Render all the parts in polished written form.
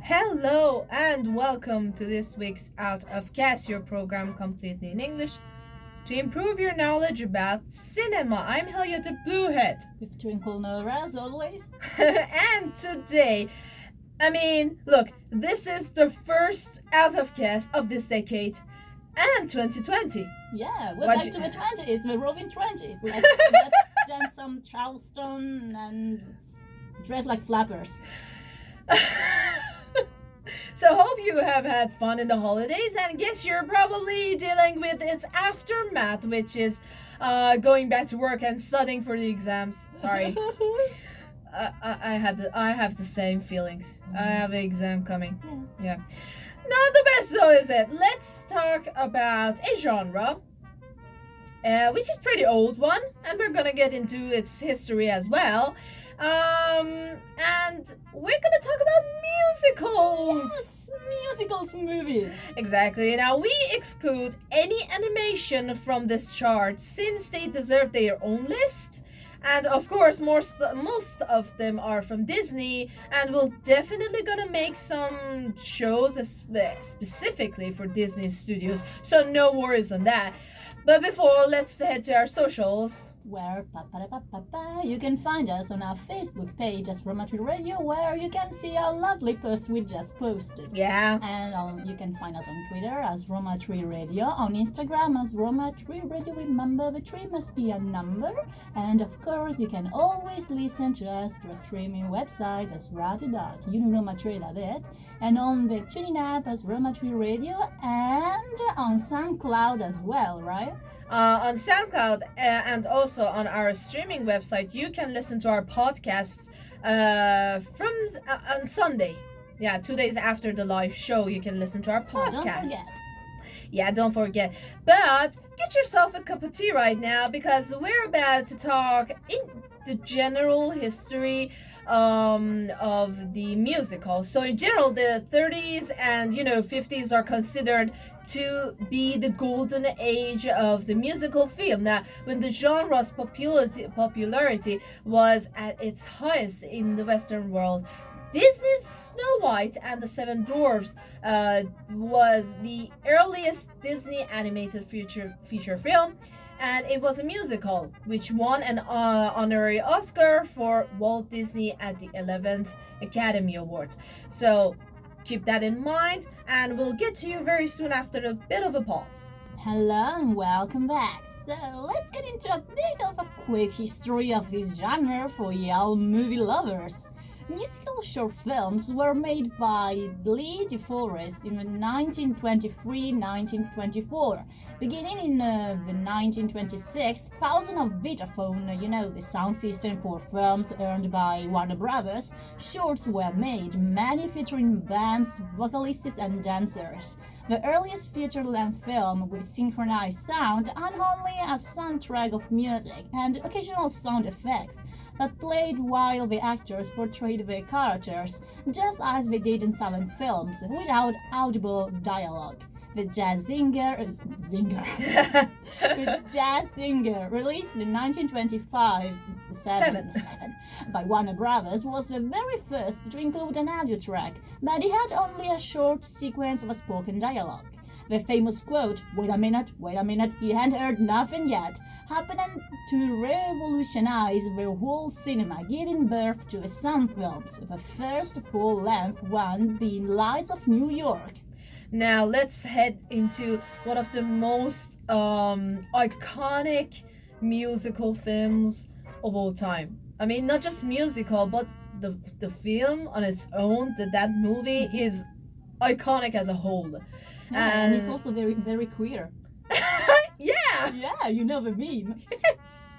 Hello and welcome to this week's Out of Gas, your program completely in English to improve your knowledge about cinema. I'm Helga the Bluehead. With Twinkle Nora, as always. And today, look, this is the first Out of Gas of this decade and 2020. Yeah, we're back to the 20s, the roaring 20s. Let's dance some Charleston and dress like flappers. So hope you have had fun in the holidays, and guess you're probably dealing with its aftermath, which is going back to work and studying for the exams. Sorry. I have the same feelings. I have an exam coming. Yeah. Not the best though, is it? Let's talk about a genre, which is pretty old one, and we're gonna get into its history as well. And we're gonna talk about musicals. Yes, musicals movies. Exactly. Now we exclude any animation from this chart since they deserve their own list. And of course, most of them are from Disney, and we're definitely gonna make some shows specifically for Disney Studios, so no worries on that. But before, let's head to our socials. Where you can find us on our Facebook page as Roma Tre Radio, where you can see our lovely post we just posted. Yeah. And you can find us on Twitter as Roma Tre Radio, on Instagram as Roma Tre Radio. Remember, the tree must be a number. And of course, you can always listen to us through a streaming website as radio.unromatre.it, and on the TuneIn app as Roma Tre Radio, and on SoundCloud as well, right? On SoundCloud and also on our streaming website, you can listen to our podcasts on Sunday. Yeah, 2 days after the live show, you can listen to our podcast. Don't forget. Yeah, don't forget. But get yourself a cup of tea right now, because we're about to talk in the general history of the musical. So in general, the 30s and 50s are considered to be the golden age of the musical film. Now, when the genre's popularity was at its highest in the Western world, Disney's Snow White and the Seven Dwarfs was the earliest Disney animated feature film, and it was a musical which won an honorary Oscar for Walt Disney at the 11th Academy Awards. So keep that in mind, and we'll get to you very soon after a bit of a pause. Hello and welcome back. So let's get into a bit of a quick history of this genre for y'all movie lovers. Musical short films were made by Lee DeForest in 1923-1924. Beginning in the 1926, thousands of Vitaphone, the sound system for films owned by Warner Brothers, shorts were made, many featuring bands, vocalists and dancers. The earliest feature-length film with synchronized sound and only a soundtrack of music and occasional sound effects that played while the actors portrayed their characters, just as they did in silent films, without audible dialogue. The Jazz Singer, released in 1925 by Warner Brothers, was the very first to include an audio track, but it had only a short sequence of a spoken dialogue. The famous quote, wait a minute, you hadn't heard nothing yet," happened to revolutionize the whole cinema, giving birth to the sound films, the first full-length one being Lights of New York. Now let's head into one of the most iconic musical films of all time. I mean, not just musical, but the film on its own, that movie is iconic as a whole. And it's also very, very queer. Yeah! Yeah, you know the meme. Yes!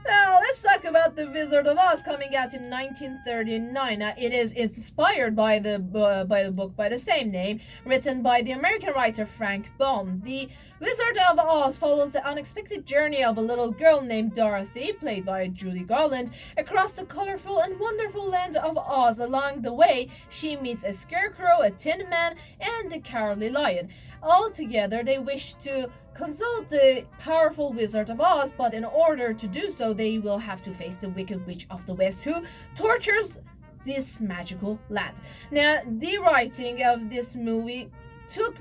Now, let's talk about The Wizard of Oz, coming out in 1939. Now, it is inspired by the book by the same name, written by the American writer Frank Baum. The Wizard of Oz follows the unexpected journey of a little girl named Dorothy, played by Judy Garland, across the colorful and wonderful land of Oz. Along the way, she meets a scarecrow, a tin man, and a cowardly lion. All together, they wish to consult the powerful Wizard of Oz, but in order to do so, they will have to face the Wicked Witch of the West, who tortures this magical land. Now, the writing of this movie took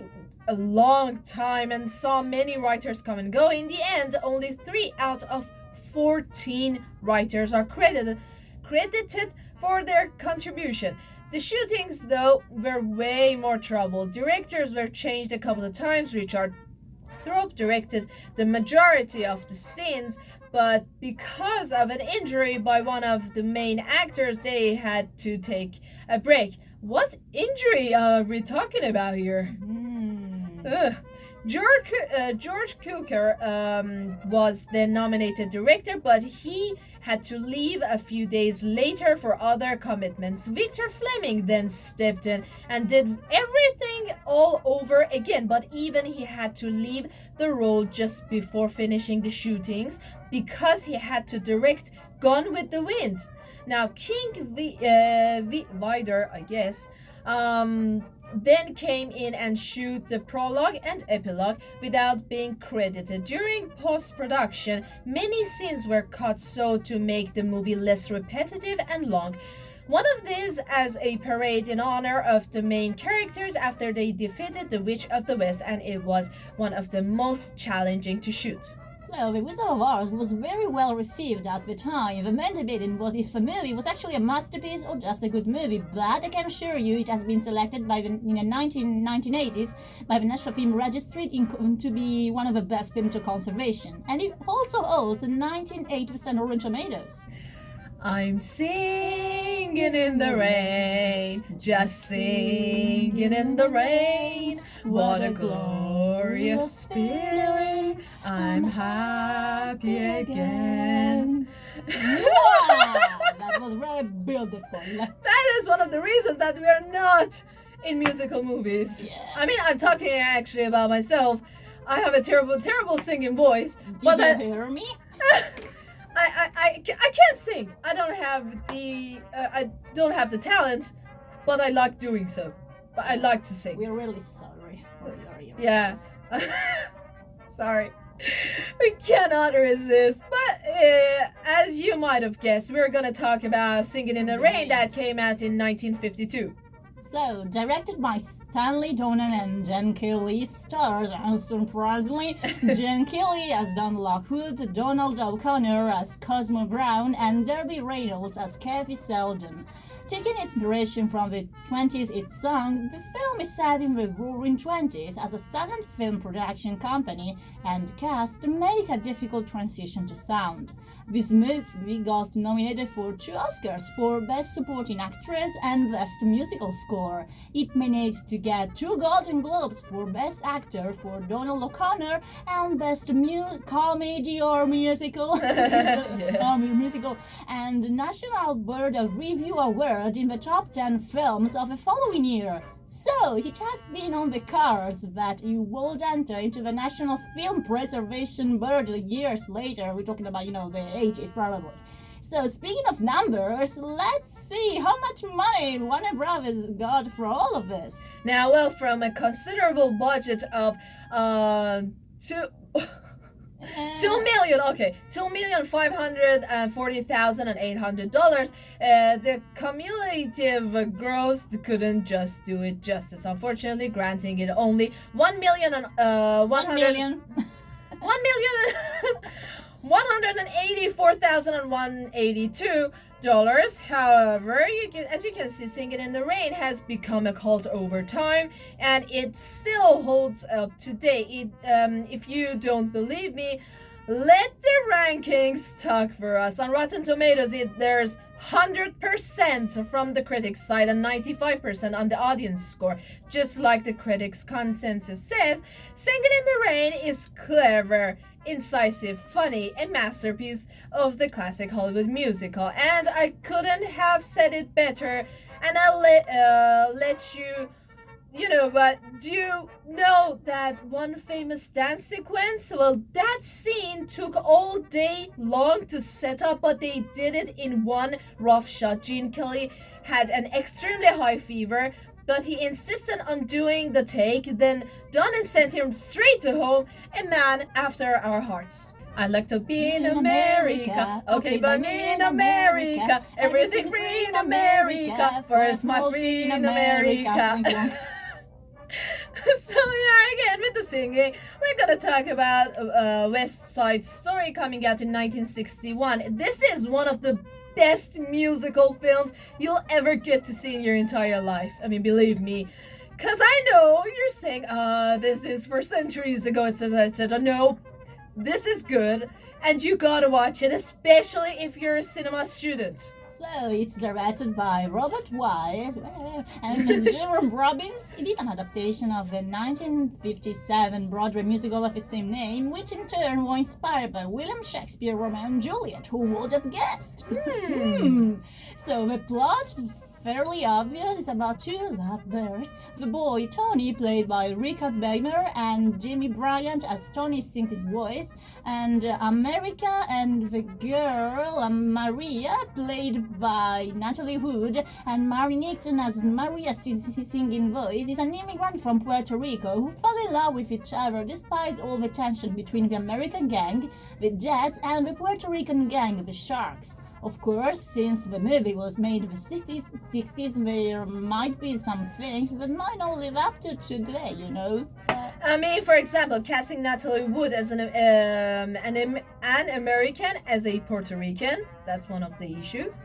a long time and saw many writers come and go. In the end, only 3 out of 14 writers are credited for their contribution. The shootings, though, were way more trouble. Directors were changed a couple of times. Richard Thorpe directed the majority of the scenes, but because of an injury by one of the main actors, they had to take a break. What injury are we talking about here? George Cukor was the nominated director, but he had to leave a few days later for other commitments. Victor Fleming then stepped in and did everything all over again, but even he had to leave the role just before finishing the shootings because he had to direct Gone with the Wind. Now, King Vidar, I guess, then came in and shoot the prologue and epilogue without being credited. During post-production, many scenes were cut so to make the movie less repetitive and long. One of these as a parade in honor of the main characters after they defeated the Witch of the West, and it was one of the most challenging to shoot. So, The Wizard of Oz was very well received at the time. The main debate was if the movie was actually a masterpiece or just a good movie, but I can assure you it has been selected in the 1980s by the National Film Registry to be one of the best films to conservation. And it also holds a 98% Rotten Tomatoes. I'm singing in the rain, just singing in the rain. What a glorious feeling, I'm happy again. That was very beautiful. That is one of the reasons that we are not in musical movies. Yeah. I mean, I'm talking actually about myself. I have a terrible singing voice. Did you hear me? I can't sing. I don't have the talent, but I like doing so. But I like to sing. We're really sorry for your ears. Yeah. Sorry. We cannot resist. But as you might have guessed, we're gonna talk about Singin' in the Rain that came out in 1952. So, directed by Stanley Donen and Jen Kelly, stars, unsurprisingly, Jen Kelly as Don Lockwood, Donald O'Connor as Cosmo Brown, and Debbie Reynolds as Kathy Selden. Taking inspiration from the 20s hit song, the film is set in the Roaring Twenties as a silent film production company, and the cast make a difficult transition to sound. This movie got nominated for 2 Oscars for Best Supporting Actress and Best Musical Score. It managed to get 2 Golden Globes for Best Actor for Donald O'Connor and Best Comedy or Musical, musical, and National Board of Review Award in the top 10 films of the following year. So, it has been on the cards that he would enter into the National Film Preservation Board years later. We're talking about, the 80s probably. So, speaking of numbers, let's see how much money Warner Brothers got for all of this. Now, well, from a considerable budget of $2,540,800. The cumulative gross couldn't just do it justice, unfortunately, granting it only $1,184,182. However, as you can see, Singin' in the Rain has become a cult over time, and it still holds up today. If you don't believe me, let the rankings talk for us. On Rotten Tomatoes, there's 100% from the critics' side and 95% on the audience score. Just like the critics' consensus says, Singin' in the Rain is clever, incisive, funny, a masterpiece of the classic Hollywood musical, and I couldn't have said it better. And I'll let you but do you know that one famous dance sequence? Well, that scene took all day long to set up, but they did it in one rough shot. Gene Kelly had an extremely high fever, but he insisted on doing the take. Then Donen sent him straight to home, a man after our hearts. I like to be in America. Okay, by me in America. Everything free in America. For a small free in America. So again with the singing, we're gonna talk about West Side Story coming out in 1961. This is one of the best musical films you'll ever get to see in your entire life. I mean, believe me. Because I know you're saying, this is for centuries ago, etc., etc. No, this is good, and you gotta watch it, especially if you're a cinema student. So, it's directed by Robert Wise and Jerome Robbins. It is an adaptation of the 1957 Broadway musical of the same name, which in turn was inspired by William Shakespeare's Romeo and Juliet. Who would have guessed? So, the plot, fairly obvious, is about two lovebirds. The boy, Tony, played by Richard Beymer, and Jimmy Bryant as Tony sings his voice, and America, and the girl, Maria, played by Natalie Wood, and Mary Nixon as Maria's singing voice, is an immigrant from Puerto Rico who fall in love with each other despite all the tension between the American gang, the Jets, and the Puerto Rican gang, the Sharks. Of course, since the movie was made in the 60s, there might be some things that might not live up to today, you know. I mean, for example, casting Natalie Wood as an American as a Puerto Rican, that's one of the issues.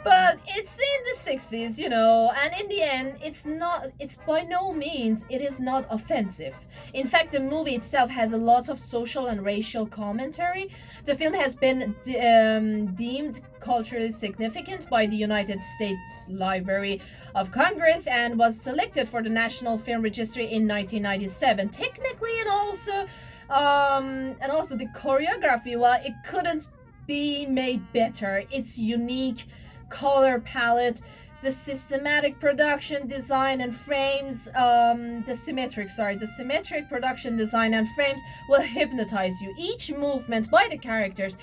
But it's in the 60s, you know, and in the end, it's by no means, it is not offensive. In fact, the movie itself has a lot of social and racial commentary. The film has been deemed culturally significant by the United States Library of Congress and was selected for the National Film Registry in 1997. Technically, and also the choreography, well, it couldn't be made better. It's unique color palette, the systematic production design and frames, the symmetric production design and frames will hypnotize you. Each movement by the characters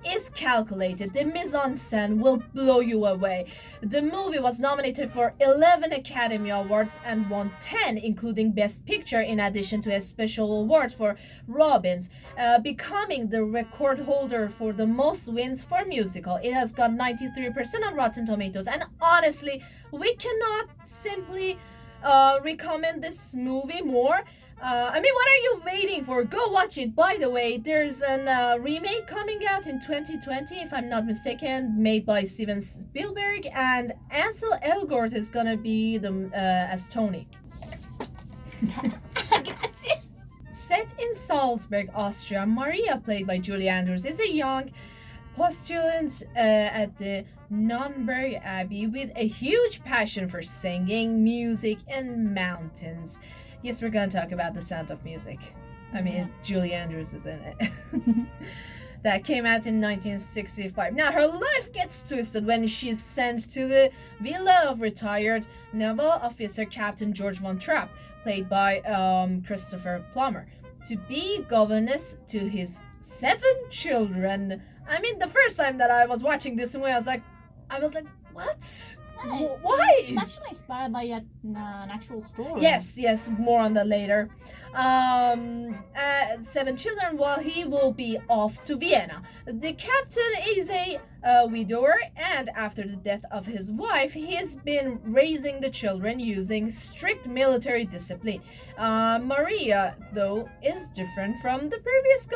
is calculated. The mise-en-scène will blow you away. The movie was nominated for 11 Academy Awards and won 10, including Best Picture, in addition to a special award for Robbins, becoming the record holder for the most wins for musical. It has got 93% on Rotten Tomatoes, and honestly, we cannot simply recommend this movie more. I mean, what are you waiting for? Go watch it. By the way, there's a remake coming out in 2020, if I'm not mistaken, made by Steven Spielberg, and Ansel Elgort is gonna be as Tony. Set in Salzburg, Austria, Maria, played by Julie Andrews, is a young postulant at the Nürnberg Abbey with a huge passion for singing, music, and mountains. Yes, we're going to talk about The Sound of Music. I mean, Julie Andrews is in it. That came out in 1965. Now, her life gets twisted when she's sent to the villa of retired naval officer Captain George von Trapp, played by Christopher Plummer, to be governess to his 7 children. I mean, the first time that I was watching this movie, I was like, what? Why? It's actually inspired by an actual story. Yes, more on that later. 7 children while he will be off to Vienna. The captain is a widower, and after the death of his wife, he's been raising the children using strict military discipline. Maria, though, is different from the previous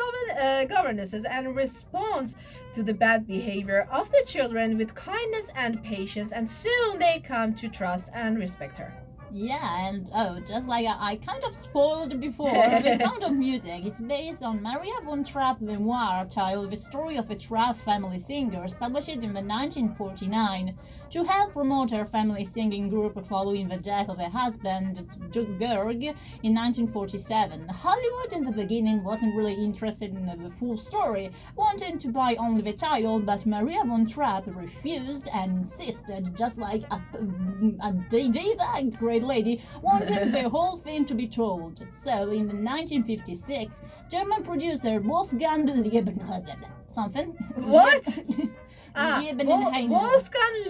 governesses and responds to the bad behavior of the children with kindness and patience, and soon they come to trust and respect her. Yeah, and just like I kind of spoiled before, The Sound of Music is based on Maria von Trapp's memoir titled The Story of a Trapp Family Singers, published in the 1949. To help promote her family singing group following the death of her husband, Georg, in 1947. Hollywood in the beginning wasn't really interested in the full story, wanting to buy only the title, but Maria von Trapp refused and insisted, just like a diva, great lady, wanted the whole thing to be told. So, in 1956, German producer Wolfgang something. What? Wolfgang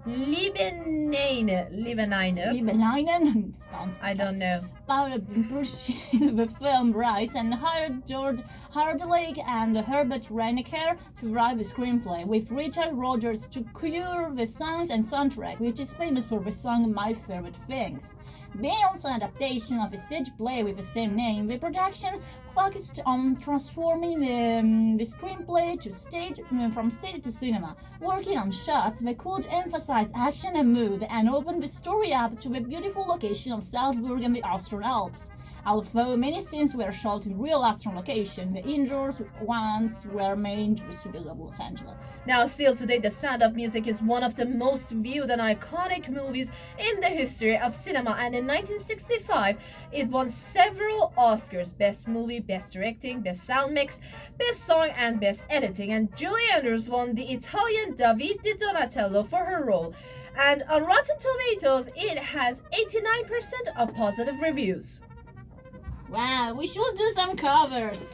Liebeneine. I don't know. About the film rights and hired George Hardlake and Herbert Reinecker to write the screenplay, with Richard Rodgers to cure the songs and soundtrack, which is famous for the song My Favorite Things. Being also an adaptation of a stage play with the same name, the production focused on transforming the screenplay to from stage to cinema, working on shots that could emphasize action and mood and open the story up to the beautiful location of Salzburg and the Austrian Alps. Although many scenes were shot in real Austrian location, the indoors ones were made in the studios of Los Angeles. Now, still today, The Sound of Music is one of the most viewed and iconic movies in the history of cinema, and in 1965, it won several Oscars: Best Movie, Best Directing, Best Sound Mix, Best Song, and Best Editing, and Julie Andrews won the Italian Davide Donatello for her role. And on Rotten Tomatoes, it has 89% of positive reviews. Wow, we should do some covers.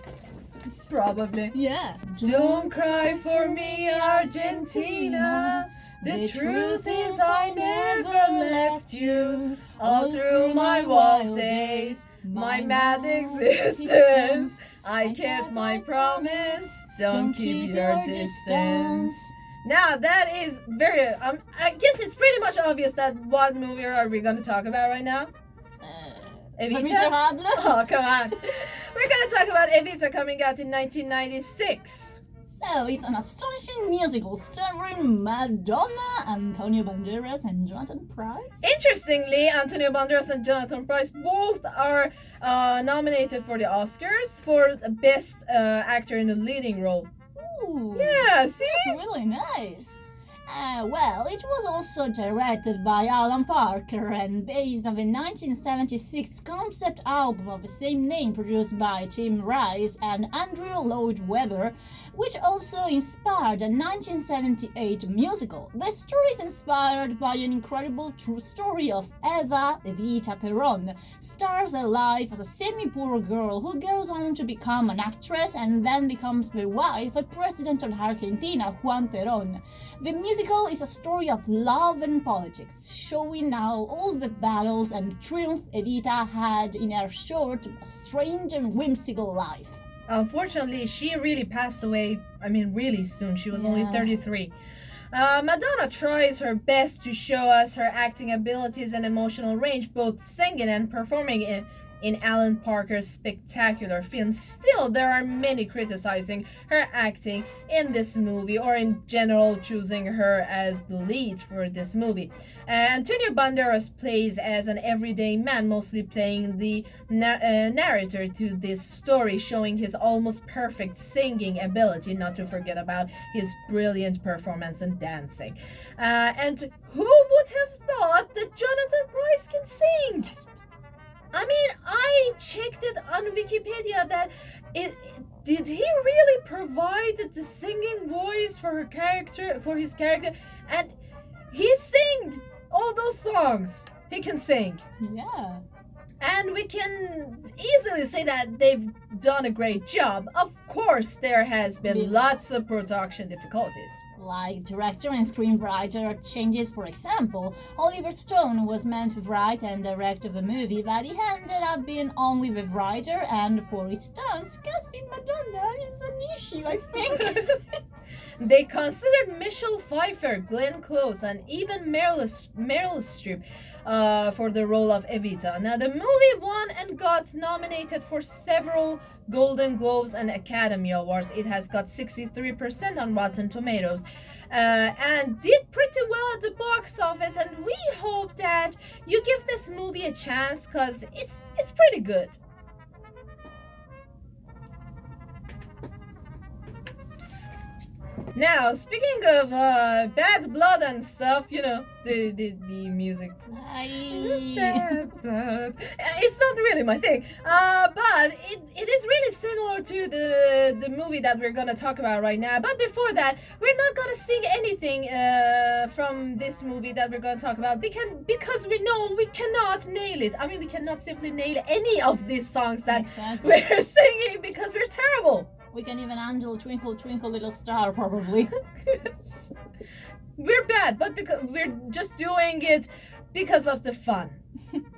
Probably. Yeah. Don't cry for me, Argentina. The truth is I never left you. All through my wild days, my mad existence, I kept my promise. Don't keep your distance. Now that is very, I guess it's pretty much obvious that what movie are we going to talk about right now? Evita? Oh, come on. We're going to talk about Evita, coming out in 1996. So, it's an astonishing musical starring Madonna, Antonio Banderas, and Jonathan Pryce. Interestingly, Antonio Banderas and Jonathan Pryce both are nominated for the Oscars for Best Actor in a Leading Role. Ooh, yeah, see? That's really nice. Well, it was also directed by Alan Parker and based on the 1976 concept album of the same name produced by Tim Rice and Andrew Lloyd Webber, which also inspired a 1978 musical. The story is inspired by an incredible true story of Evita Perón, stars a life as a semi-poor girl who goes on to become an actress and then becomes the wife of President of Argentina, Juan Perón. The musical is a story of love and politics, showing how all the battles and triumph Evita had in her short, strange and whimsical life. Unfortunately, she really passed away, really soon. She was only 33. Madonna tries her best to show us her acting abilities and emotional range, both singing and performing in Alan Parker's spectacular film. Still, there are many criticizing her acting in this movie, or in general choosing her as the lead for this movie. Antonio Banderas plays as an everyday man, mostly playing the narrator to this story, showing his almost perfect singing ability, not to forget about his brilliant performance and dancing. And who would have thought that Jonathan Pryce can sing? I checked it on Wikipedia that did he really provide the singing voice for his character, and he sing all those songs. He can sing. Yeah. And we can easily say that they've done a great job. Of course, there has been lots of production difficulties. Like director and screenwriter changes, for example. Oliver Stone was meant to write and direct the movie, but he ended up being only the writer, and for instance, casting Madonna is an issue, I think. They considered Michelle Pfeiffer, Glenn Close, and even Meryl Streep for the role of Evita. Now, the movie won and got nominated for several Golden Globes and Academy Awards. It has got 63% on Rotten Tomatoes and did pretty well at the box office, and we hope that you give this movie a chance because it's pretty good. Now, speaking of bad blood and stuff, the music. Bad blood. It's not really my thing, but it is really similar to the movie that we're gonna talk about right now. But before that, we're not gonna sing anything from this movie that we're gonna talk about because we know we cannot nail it. We cannot simply nail any of these songs that we're singing because we're terrible. We can even handle Twinkle Twinkle Little Star, probably. we're bad, but because we're just doing it because of the fun.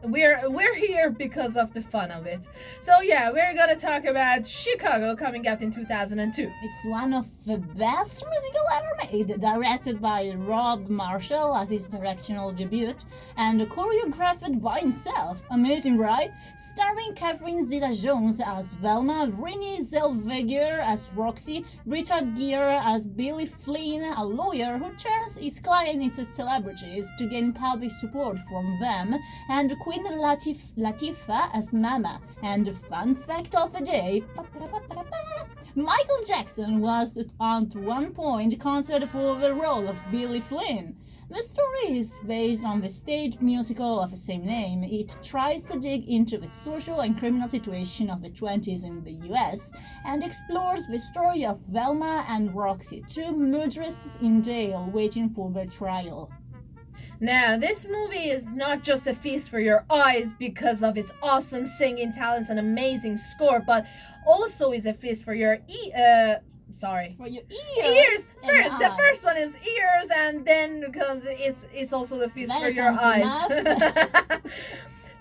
We're here because of the fun of it. So yeah, we're gonna talk about Chicago, coming out in 2002. It's one of the best musical ever made, directed by Rob Marshall as his directorial debut, and choreographed by himself. Amazing, right? Starring Catherine Zeta-Jones as Velma, Renée Zellweger as Roxy, Richard Gere as Billy Flynn, a lawyer who turns his client into celebrities to gain public support from them, and Queen Latifah as Mama. And the fun fact of the day, Michael Jackson was at one point considered for the role of Billy Flynn. The story is based on the stage musical of the same name. It tries to dig into the social and criminal situation of the 20s in the US and explores the story of Velma and Roxy, two murderesses in jail waiting for their trial. Now, this movie is not just a feast for your eyes because of its awesome singing talents and amazing score, but also is a feast for your For your ears. and First, the eyes. first one is ears, and then comes it's also the feast Then for it your comes eyes.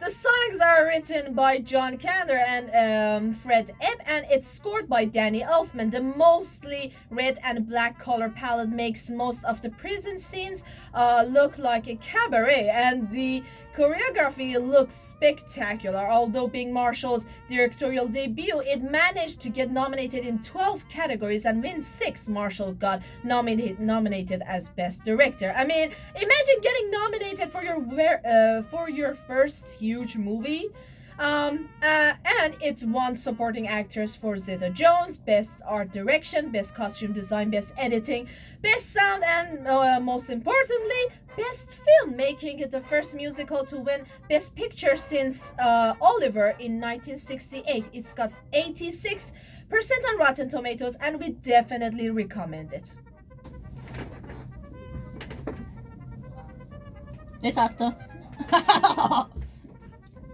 The songs are written by John Kander and Fred Ebb, and it's scored by Danny Elfman. The mostly red and black color palette makes most of the prison scenes look like a cabaret, and the choreography looks spectacular. Although being Marshall's directorial debut, it managed to get nominated in 12 categories and win 6. Marshall got nominated as Best Director. I mean, imagine getting nominated for your first huge movie. And it won supporting actors for Zeta-Jones, Best Art Direction, Best Costume Design, Best Editing, Best Sound, and most importantly, Best Film, making it the first musical to win Best Picture since Oliver in 1968. It's got 86% on Rotten Tomatoes, and we definitely recommend it. Esatto.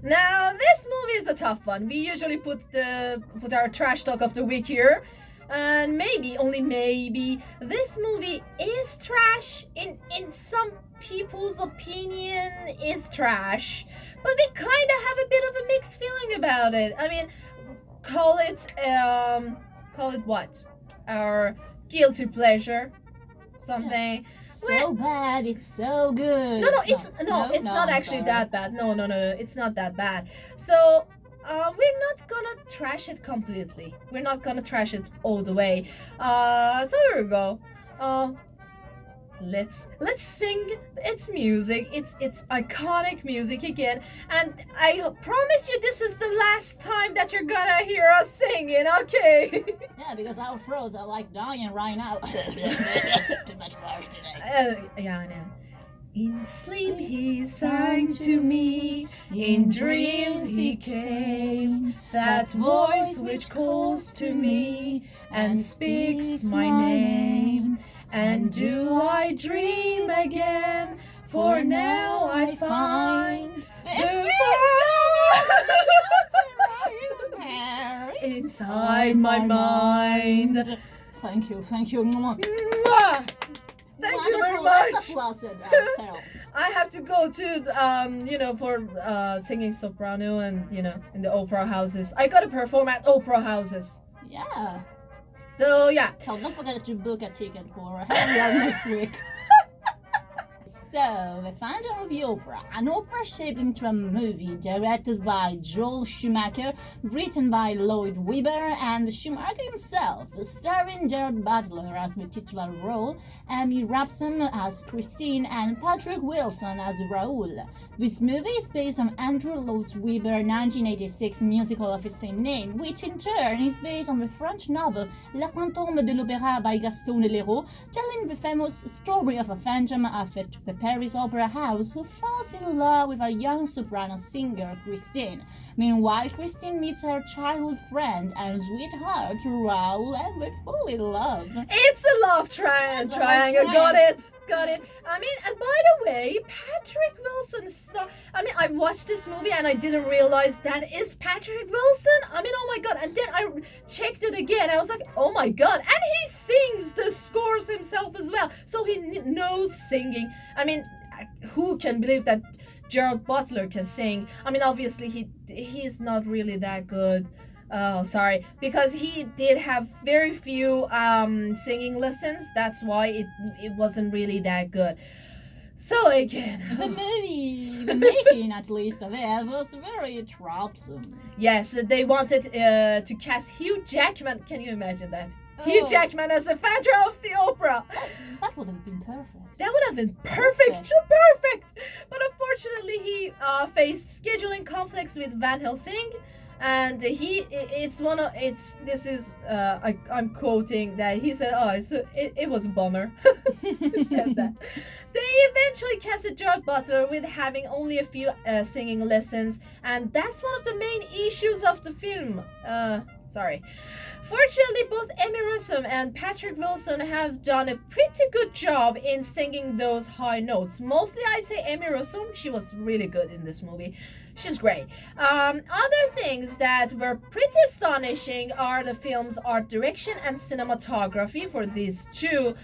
Now, this movie is a tough one. We usually put our trash talk of the week here, and maybe, only maybe, this movie is trash. In some people's opinion, is trash, but we kind of have a bit of a mixed feeling about it. I mean, call it what? Our guilty pleasure, something. So bad, it's so good. It's not I'm actually sorry. that bad. No, it's not that bad. So, we're not gonna trash it completely. We're not gonna trash it all the way. So here we go. Let's sing its music. It's iconic music again, and I promise you this is the last time that you're gonna hear us singing, okay? Yeah, because our throats are like dying right now. Too much work today. Yeah, I know. In sleep he sang to me, in dreams he came, that voice which calls to me and speaks my name. And do I dream again? For now I find the fire inside my mind. Thank you. Mwah. Mwah! Thank you very Wonderful. Let's much. applaud ourselves. I have to go to for singing soprano and in the opera houses. I gotta perform at opera houses. Yeah. So yeah. So don't forget to book a ticket for Halloween next week. So, The Phantom of the Opera, an opera shaped into a movie directed by Joel Schumacher, written by Lloyd Webber and Schumacher himself, starring Gerard Butler as the titular role, Amy Rapson as Christine, and Patrick Wilson as Raoul. This movie is based on Andrew Lloyd Webber's 1986 musical of the same name, which in turn is based on the French novel La Fantôme de l'Opéra by Gaston Leroux, telling the famous story of a phantom of the Paris Opera House who falls in love with a young soprano singer, Christine. Meanwhile, Christine meets her childhood friend and sweetheart, Raoul, and they fall in love. It's a love triangle. It's a love Got it. got it. I mean, and by the way, Patrick Wilson I watched this movie and I didn't realize that is Patrick Wilson. I mean, oh my god. And then I checked it again. I was like, oh my god. And he sings the scores himself as well. So he knows singing. I mean, who can believe that Gerald Butler can sing? I mean, obviously he's not really that good. Oh, sorry. Because he did have very few singing lessons. That's why it wasn't really that good. So again, the making at least of it was very troublesome. Yes, they wanted to cast Hugh Jackman. Can you imagine that? Hugh Jackman as the Phantom of the Opera. That would have been perfect. That would have been perfect. Perfect. But unfortunately, he faced scheduling conflicts with Van Helsing. And I'm quoting that he said, it was a bummer. He said that. They eventually casted Gerard Butler with having only a few singing lessons, and that's one of the main issues of the film. Fortunately, both Emmy Rossum and Patrick Wilson have done a pretty good job in singing those high notes. Mostly, I'd say Emmy Rossum. She was really good in this movie. She's great. Other things that were pretty astonishing are the film's art direction and cinematography. For these two,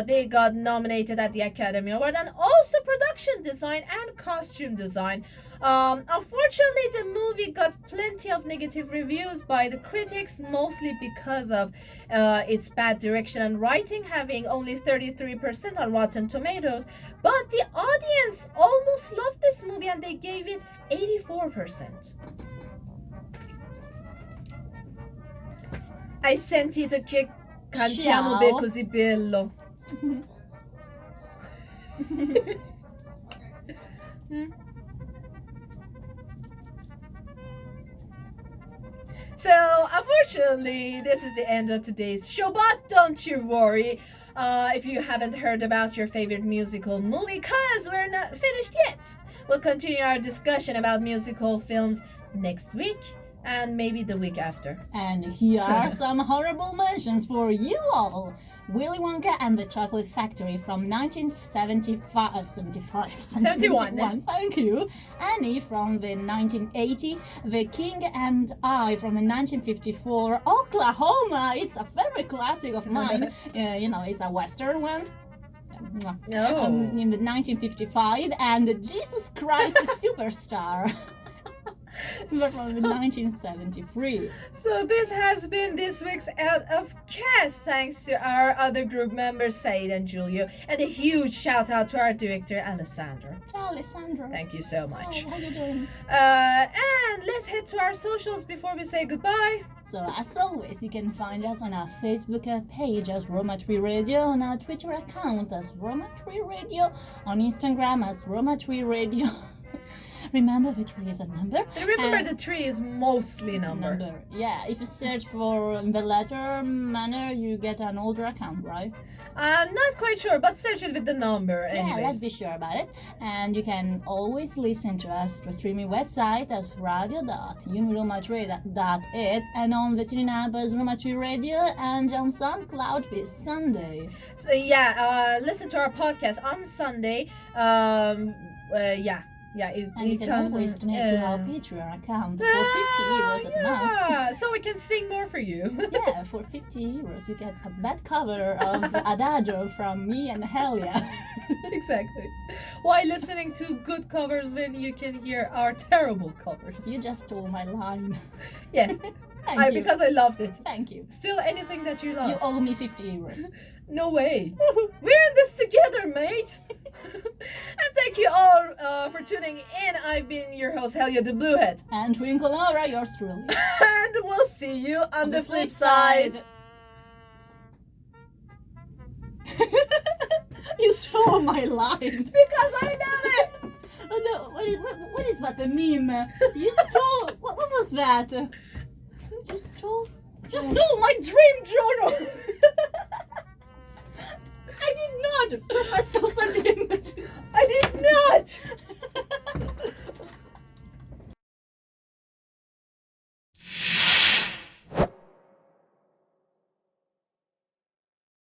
they got nominated at the Academy Award, and also production design and costume design. Unfortunately, the movie got plenty of negative reviews by the critics, mostly because of its bad direction and writing, having only 33% on Rotten Tomatoes. But the audience almost loved this movie and they gave it 84%. Hai sentito che cantiamo be così bello? So, unfortunately, this is the end of today's show, but don't you worry if you haven't heard about your favorite musical movie, because we're not finished yet. We'll continue our discussion about musical films next week and maybe the week after. And here are some horrible mentions for you all. Willy Wonka and the Chocolate Factory from 1971. Thank you. Annie from the 1980. The King and I from the 1954. Oklahoma. It's a favorite classic of mine. It's a Western one. In the 1955. And Jesus Christ Superstar. From 1973. So this has been this week's Out of Cast. Thanks to our other group members, Said and Julio, and a huge shout out to our director, Alessandro. Alessandro. Thank you so much. How you doing? And let's head to our socials before we say goodbye. So as always, you can find us on our Facebook page as Roma Tre Radio, on our Twitter account as Roma Tre Radio, on Instagram as Roma Tre Radio. Remember, the tree is a number. Remember, the tree is mostly number. Yeah, if you search for the letter manner, you get an older account, right? Not quite sure, but search it with the number anyways. Yeah, let's be sure about it. And you can always listen to us through streaming website as radio.uniromatre.it, and on the TuneIn app as Roma Tre Radio, and on SoundCloud this Sunday. So listen to our podcast on Sunday. And you can always donate to our Patreon account for €50 a month. Yeah, so we can sing more for you. Yeah, for €50 you get a bad cover of Adagio from me and Helia. Exactly. Why listening to good covers when you can hear our terrible covers? You just stole my line. Yes. Thank you. Because I loved it. Thank you. Still anything that you love. You owe me €50. No way. We're in this together, mate. And thank you all for tuning in. I've been your host, Helia the Bluehead. And Twinkle Laura, yours truly. And we'll see you on the flip side. You stole my line. Because I know it. Oh no, what is that, the meme? You stole, what was that? You stole my dream journal.